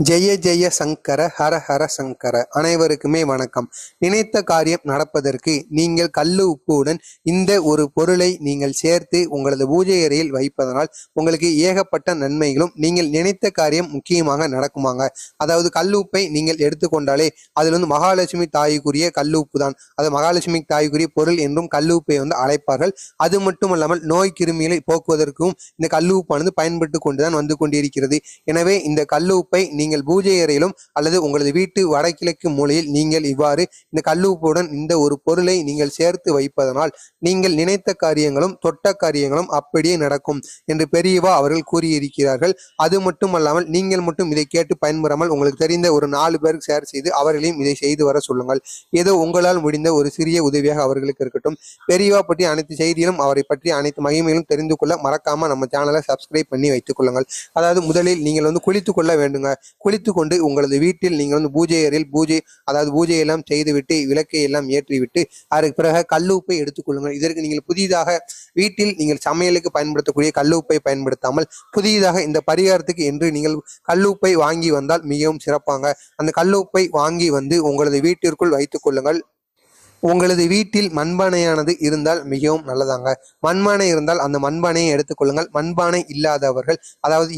ஜெய ஜெய சங்கர ஹர ஹர சங்கர. அனைவருக்குமே வணக்கம். நினைத்த காரியம் நடப்பதற்கு நீங்கள் கல்லு உப்புடன் இந்த ஒரு பொருளை நீங்கள் சேர்த்து உங்களது பூஜை அறையில் வைப்பதனால் உங்களுக்கு ஏகப்பட்ட நன்மைகளும் நீங்கள் நினைத்த காரியம் முக்கியமாக நடக்குமாங்க. அதாவது கல்லு உப்பை நீங்கள் எடுத்துக்கொண்டாலே அதில் மகாலட்சுமி தாய்க்குரிய கல்லு உப்பு தான். அது மகாலட்சுமி தாய்க்குரிய பொருள் என்றும் கல்லு உப்பை அழைப்பார்கள். அது மட்டுமல்லாமல் நோய் கிருமிகளை போக்குவதற்கும் இந்த கல்லு உப்பானது பயன்பட்டு கொண்டுதான் வந்து கொண்டிருக்கிறது. எனவே இந்த கல்லு உப்பை நீங்கள் பூஜை அறையிலும் அல்லது உங்களது வீட்டு வடகிழக்கு மூலையில் நீங்கள் இவ்வாறு இந்த கல்லுப்புடன் இந்த ஒரு பொருளை நீங்கள் சேர்த்து வைப்பதனால் நீங்கள் நினைத்த காரியங்களும் தொட்ட காரியங்களும் அப்படியே நடக்கும் என்று பெரியவா அவர்கள் கூறியிருக்கிறார்கள். அது மட்டுமல்லாமல் நீங்கள் மட்டும் இதை கேட்டு பயன்பெறாமல் உங்களுக்கு தெரிந்த ஒரு 4 பேருக்கு ஷேர் செய்து அவர்களையும் இதை செய்து வர சொல்லுங்கள். ஏதோ உங்களால் முடிந்த ஒரு சிறிய உதவியாக அவர்களுக்கு இருக்கட்டும். பெரியவா பற்றி அனைத்து செய்திகளும் அவரை பற்றி அனைத்து மகிமைகளும் தெரிந்து கொள்ள மறக்காம நம்ம சேனலை சப்ஸ்கிரைப் பண்ணி வைத்துக் கொள்ளுங்கள். அதாவது முதலில் நீங்கள் குளித்துக் கொள்ள வேண்டுங்க. குளித்து கொண்டு உங்களது வீட்டில் நீங்கள் பூஜை அறையில் பூஜையெல்லாம் செய்துவிட்டு விளக்கை எல்லாம் ஏற்றிவிட்டு அதற்கு பிறகு கல்லுப்பை எடுத்துக்கொள்ளுங்கள். இதற்கு நீங்கள் புதிதாக வீட்டில் நீங்கள் சமையலுக்கு பயன்படுத்தக்கூடிய கல்லுப்பை பயன்படுத்தாமல் புதிதாக இந்த பரிகாரத்துக்கு என்று நீங்கள் கல்லுப்பை வாங்கி வந்தால் மிகவும் சிறப்பாங்க. அந்த கல்லுப்பை வாங்கி உங்களது வீட்டிற்குள் வைத்துக் கொள்ளுங்கள். உங்களது வீட்டில் மண்பானையானது இருந்தால் மிகவும் நல்லதாங்க. மண்பானை இருந்தால் அந்த மண்பானையை எடுத்துக்கொள்ளுங்கள். மண்பானை இல்லாதவர்கள் அதாவது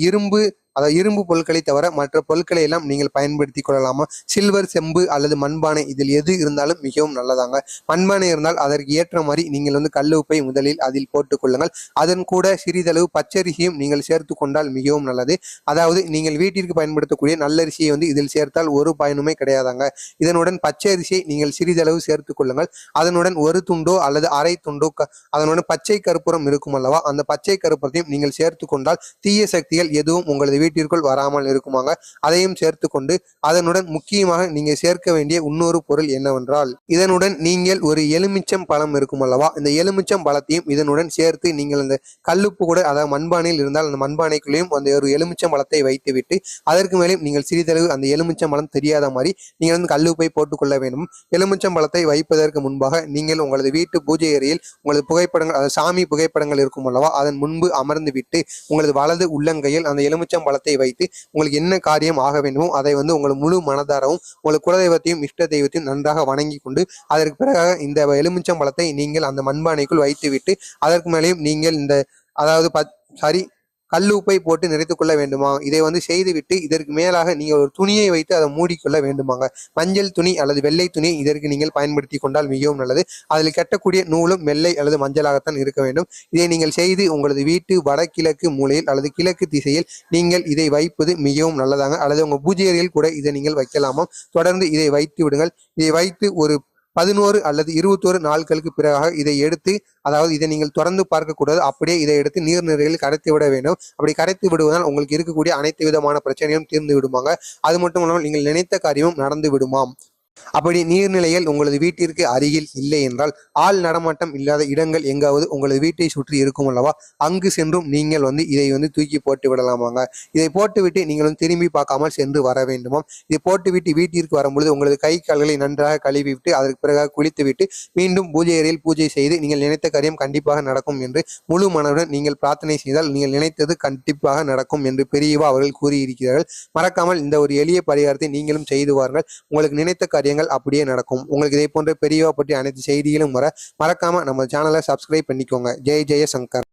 இரும்பு பொருட்களை தவிர மற்ற பொருட்களை எல்லாம் நீங்கள் பயன்படுத்தி கொள்ளலாமா. சில்வர், செம்பு அல்லது மண்பானை இதில் எது இருந்தாலும் மிகவும் நல்லதாங்க. மண்பானை இருந்தால் அதற்கு ஏற்ற மாதிரி நீங்கள் கல் உப்பை முதலில் அதில் போட்டுக் கொள்ளுங்கள். அதன் கூட சிறிதளவு பச்சரிசியும் நீங்கள் சேர்த்து கொண்டால் மிகவும் நல்லது. அதாவது நீங்கள் வீட்டிற்கு பயன்படுத்தக்கூடிய நல்லரிசியை இதில் சேர்த்தால் ஒரு பயனுமே கிடையாதாங்க. இதனுடன் பச்சரிசியை நீங்கள் சிறிதளவு சேர்த்து கொள்ளுங்கள். அதனுடன் ஒரு துண்டோ அல்லது அரை துண்டோ அதனுடன் பச்சை கற்பூரம் இருக்கும் அல்லவா, அந்த பச்சை கற்பூரத்தையும் நீங்கள் சேர்த்து கொண்டால் தீய சக்திகள் எதுவும் உங்களது வீட்டிற்குள் வராமல் இருக்குமாங்க. அதையும் சேர்த்து கொண்டு அதனுடன் முக்கியமாக நீங்க சேர்க்க வேண்டிய இன்னொரு பொருள் என்னவென்றால் இதனுடன் நீங்கள் ஒரு எலுமிச்சம் பழம் இருக்கும் அல்லவா, இந்த எலுமிச்சம் பழத்தையும் இதனுடன் சேர்த்து நீங்கள் இந்த கல்லுப்பு கூட அதாவது மண்பானையில் இருந்தால் அந்த மண்பானைக்குள்ளேயும் அந்த ஒரு எலுமிச்சம் பழத்தை வைத்து விட்டு அதற்கு மேலேயும் நீங்கள் சிறிதளவு அந்த எலுமிச்சம் பழம் தெரியாத மாதிரி நீங்கள் கல்லுப்பை போட்டுக்கொள்ள வேண்டும். எலுமிச்சம் பழத்தை வைப்பதற்கு முன்பாக நீங்கள் உங்களது வீட்டு பூஜை அறையில் உங்களது புகைப்படங்கள் அதாவது சாமி புகைப்படங்கள் இருக்கும் அல்லவா, அதன் முன்பு அமர்ந்து விட்டு உங்களது வலது உள்ளங்கையில் அந்த எலுமிச்சம் பழத்தை வைத்து உங்களுக்கு என்ன காரியம் ஆக வேண்டுமோ அதை உங்கள் முழு மனதாரவும் உங்கள் குலதெய்வத்தையும் இஷ்ட தெய்வத்தையும் நன்றாக வணங்கி கொண்டு அதற்கு பிறகு இந்த எலுமிச்சம் பழத்தை நீங்கள் அந்த மண்பானைக்குள் வைத்துவிட்டு அதற்கு மேலேயும் நீங்கள் இந்த அதாவது கல்லுப்பை போட்டு நிறைத்துக் கொள்ள வேண்டுமா. இதை செய்துவிட்டு இதற்கு மேலாக நீங்கள் ஒரு துணியை வைத்து அதை மூடிக்கொள்ள வேண்டுமாங்க. மஞ்சள் துணி அல்லது வெள்ளை துணி இதற்கு நீங்கள் பயன்படுத்தி கொண்டால் மிகவும் நல்லது. அதில் கட்டக்கூடிய நூலும் வெள்ளை அல்லது மஞ்சளாகத்தான் இருக்க வேண்டும். இதை நீங்கள் செய்து உங்களது வீட்டு வடகிழக்கு மூலையில் அல்லது கிழக்கு திசையில் நீங்கள் இதை வைப்பது மிகவும் நல்லதாங்க. அல்லது உங்கள் பூஜை அறையில் கூட இதை நீங்கள் வைக்கலாமாம். தொடர்ந்து இதை வைத்து விடுங்கள். இதை வைத்து ஒரு 11 அல்லது 21 நாட்களுக்கு பிறகாக இதை எடுத்து அதாவது இதை நீங்கள் தொடர்ந்து பார்க்கக்கூடாது. அப்படியே இதை எடுத்து நீர்நிலைகளில் கரைத்து விட வேண்டும். அப்படி கரைத்து விடுவதால் உங்களுக்கு இருக்கக்கூடிய அனைத்து விதமான பிரச்சனையும் தீர்ந்து விடுமாங்க. அது மட்டும் இல்லாமல் நீங்கள் நினைத்த காரியமும் நடந்து விடுமாம். அப்படி நீர்நிலைகள் உங்களது வீட்டிற்கு அருகில் இல்லை என்றால் ஆள் நடமாட்டம் இல்லாத இடங்கள் எங்காவது உங்களது வீட்டை சுற்றி இருக்கும் அல்லவா, அங்கு சென்றும் நீங்கள் இதை தூக்கி போட்டு விடலாமாங்க. இதை போட்டுவிட்டு நீங்கள் திரும்பி பார்க்காமல் சென்று வர வேண்டுமாம். இதை போட்டுவிட்டு வீட்டிற்கு வரும்பொழுது உங்களது கை கால்களை நன்றாக கழுவி விட்டு அதற்கு பிறகு குளித்து விட்டு மீண்டும் பூஜை அறையில் பூஜை செய்து நீங்கள் நினைத்த காரியம் கண்டிப்பாக நடக்கும் என்று முழு மனதுடன் நீங்கள் பிரார்த்தனை செய்தால் நீங்கள் நினைத்தது கண்டிப்பாக நடக்கும் என்று பெரியவா அவர்கள் கூறியிருக்கிறார்கள். மறக்காமல் இந்த ஒரு எளிய பரிகாரத்தை நீங்களும் செய்து வாருங்கள். உங்களுக்கு நினைத்த காரியங்கள் அப்படியே நடக்கும். உங்களுக்கு இதே போன்ற பெரியவா பற்றி அனைத்து செய்திகளும் மறக்காம நம்ம சேனலை சப்ஸ்கிரைப் பண்ணிக்கோங்க. ஜெய ஜெய சங்கர்.